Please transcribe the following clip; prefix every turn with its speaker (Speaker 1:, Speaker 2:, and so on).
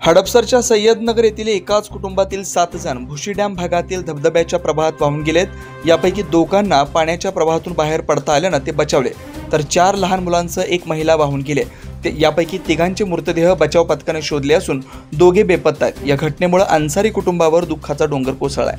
Speaker 1: हडपसरच्या सय्यदनगर येथील एकाच कुटुंबातील 7 जण भुशी डॅम भागातील धबधब्याच्या प्रवाहात वाहून गेलेत। यापैकी दोघांना पाण्याच्या प्रवाहातून बाहेर पडता आल्याने ते बचावले, तर 4 लहान मुलांसह एक महिला वाहून गेले। यापैकी तिघांचे मृतदेह बचाव पथकाने शोधले असून दोघे बेपत्ता आहेत। या घटनेमुळे अन्सारी कुटुंबावर दुःखाचा डोंगर कोसळलाय।